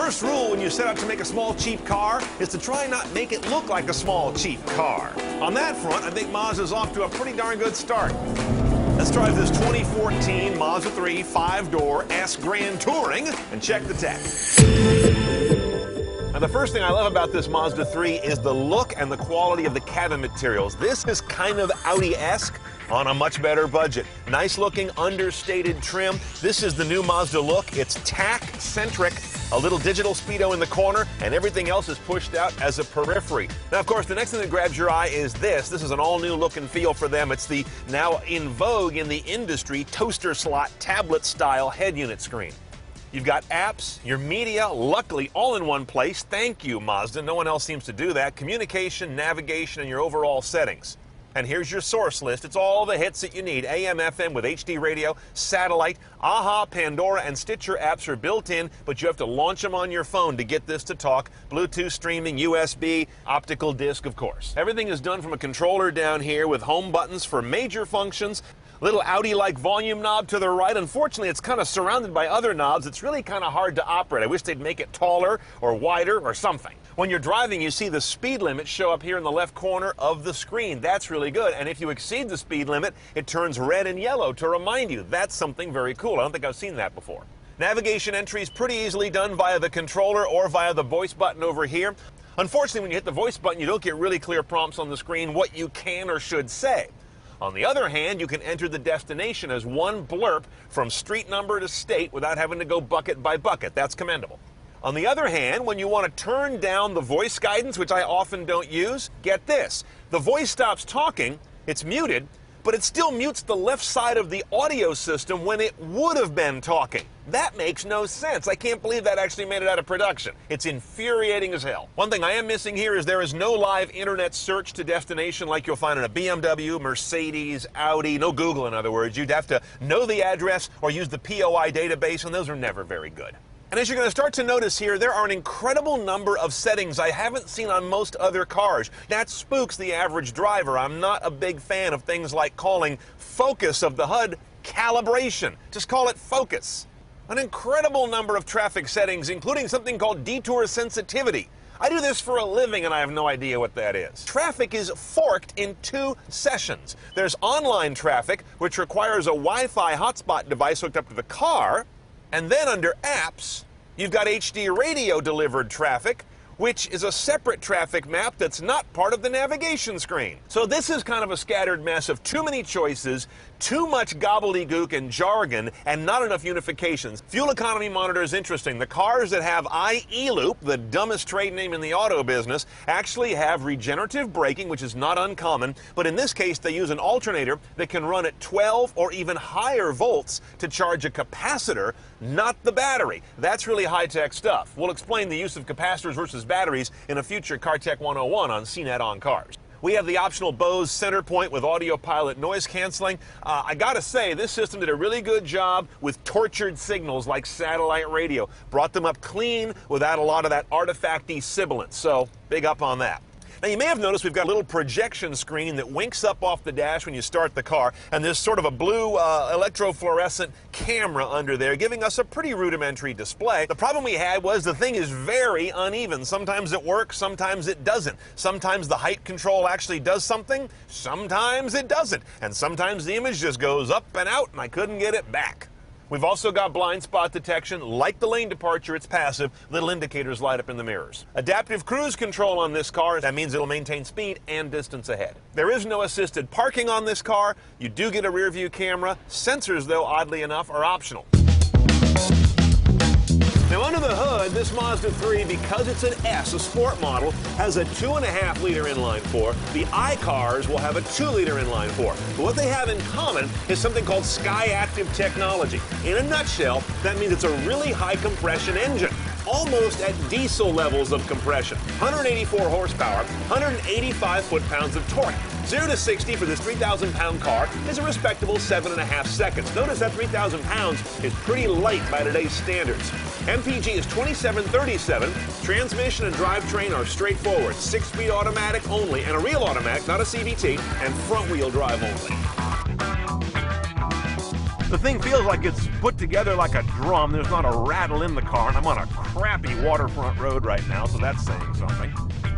first rule when you set out to make a small, cheap car is to try not make it look like a small, cheap car. On that front, I think Mazda's off to a pretty darn good start. Let's drive this 2014 Mazda 3 5-door S Grand Touring and check the tech. Now, the first thing I love about this Mazda 3 is the look and the quality of the cabin materials. This is kind of Audi-esque on a much better budget. Nice looking understated trim. This is the new Mazda look. It's tack-centric, a little digital speedo in the corner, and everything else is pushed out as a periphery. Now, of course, the next thing that grabs your eye is this. This is an all-new look and feel for them. It's the now in vogue in the industry toaster slot tablet-style head unit screen. You've got apps, your media, luckily all in one place. Thank you, Mazda. No one else seems to do that. Communication, navigation, and your overall settings. And here's your source list. It's all the hits that you need. AM, FM with HD radio, satellite, AHA, Pandora, and Stitcher apps are built in, but you have to launch them on your phone to get this to talk. Bluetooth streaming, USB, optical disc, of course. Everything is done from a controller down here with home buttons for major functions. Little Audi-like volume knob to the right. Unfortunately, it's kind of surrounded by other knobs. It's really kind of hard to operate. I wish they'd make it taller or wider or something. When you're driving, you see the speed limit show up here in the left corner of the screen. That's really good. And if you exceed the speed limit, it turns red and yellow to remind you. That's something very cool. I don't think I've seen that before. Navigation entry is pretty easily done via the controller or via the voice button over here. Unfortunately, when you hit the voice button, you don't get really clear prompts on the screen what you can or should say. On the other hand, you can enter the destination as one blurb from street number to state without having to go bucket by bucket. That's commendable. On the other hand, when you want to turn down the voice guidance, which I often don't use, get this. The voice stops talking, it's muted, but it still mutes the left side of the audio system when it would have been talking. That makes no sense. I can't believe that actually made it out of production. It's infuriating as hell. One thing I am missing here is there is no live internet search to destination like you'll find in a BMW, Mercedes, Audi, no Google in other words. You'd have to know the address or use the POI database, and those are never very good. And as you're going to start to notice here, there are an incredible number of settings I haven't seen on most other cars. That spooks the average driver. I'm not a big fan of things like calling focus of the HUD calibration. Just call it focus. An incredible number of traffic settings, including something called detour sensitivity. I do this for a living and I have no idea what that is. Traffic is forked in two sessions. There's online traffic, which requires a Wi-Fi hotspot device hooked up to the car. And then under apps, you've got HD radio delivered traffic, which is a separate traffic map that's not part of the navigation screen. So this is kind of a scattered mess of too many choices, too much gobbledygook and jargon, and not enough unifications. Fuel economy monitor is interesting. The cars that have IE-Loop, the dumbest trade name in the auto business, actually have regenerative braking, which is not uncommon, but in this case they use an alternator that can run at 12 or even higher volts to charge a capacitor, not the battery. That's really high-tech stuff. We'll explain the use of capacitors versus batteries in a future Car Tech 101 on CNET on Cars. We have the optional Bose center point with audio pilot noise canceling. I gotta say, this system did a really good job with tortured signals like satellite radio. Brought them up clean without a lot of that artifacty sibilance, so big up on that. Now, you may have noticed we've got a little projection screen that winks up off the dash when you start the car, and there's sort of a blue electrofluorescent camera under there, giving us a pretty rudimentary display. The problem we had was the thing is very uneven. Sometimes it works, sometimes it doesn't. Sometimes the height control actually does something, sometimes it doesn't. And sometimes the image just goes up and out, and I couldn't get it back. We've also got blind spot detection. Like the lane departure, it's passive. Little indicators light up in the mirrors. Adaptive cruise control on this car. That means it'll maintain speed and distance ahead. There is no assisted parking on this car. You do get a rear view camera. Sensors, though, oddly enough, are optional. Now, under the hood, this Mazda 3, because it's an S, a sport model, has a 2.5-liter inline-4. The I-Cars will have a 2-liter inline-4. But what they have in common is something called Sky-Active technology. In a nutshell, that means it's a really high-compression engine, almost at diesel levels of compression. 184 horsepower, 185 foot-pounds of torque. 0 to 60 for this 3,000-pound car is a respectable 7.5 seconds. Notice that 3,000 pounds is pretty light by today's standards. MPG is 2737. Transmission and drivetrain are straightforward. 6-speed automatic only, and a real automatic, not a CVT, and front-wheel drive only. The thing feels like it's put together like a drum. There's not a rattle in the car, and I'm on a crappy waterfront road right now, so that's saying something.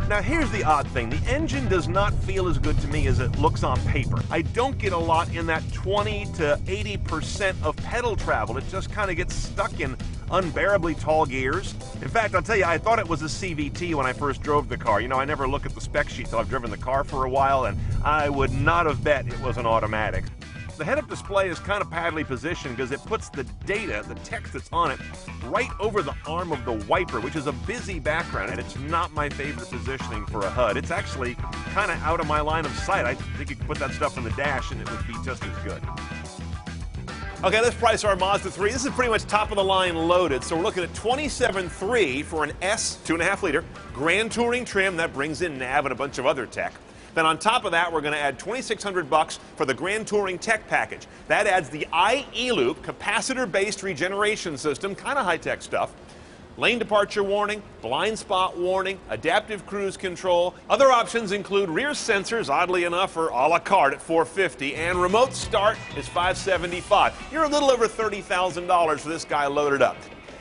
Now here's the odd thing. The engine does not feel as good to me as it looks on paper. I don't get a lot in that 20 to 80% of pedal travel. It just kind of gets stuck in unbearably tall gears. In fact, I'll tell you, I thought it was a CVT when I first drove the car. You know, I never look at the spec sheet till I've driven the car for a while, and I would not have bet it was an automatic. The head-up display is kind of badly positioned because it puts the data, the text that's on it, right over the arm of the wiper, which is a busy background, and it's not my favorite positioning for a HUD. It's actually kind of out of my line of sight. I think you could put that stuff in the dash and it would be just as good. Okay, let's price our Mazda 3. This is pretty much top of the line loaded, so we're looking at $27,300 for an S 2.5 liter Grand Touring trim that brings in nav and a bunch of other tech. Then on top of that, we're going to add $2,600 for the Grand Touring Tech package. That adds the iE-Loop capacitor-based regeneration system, kind of high-tech stuff, lane departure warning, blind spot warning, adaptive cruise control. Other options include rear sensors, oddly enough, are a la carte at $450, and remote start is $575. You're a little over $30,000 for this guy loaded up.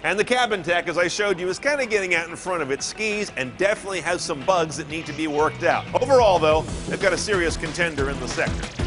And the cabin tech, as I showed you, is kind of getting out in front of its skis and definitely has some bugs that need to be worked out. Overall, though, they've got a serious contender in the sector.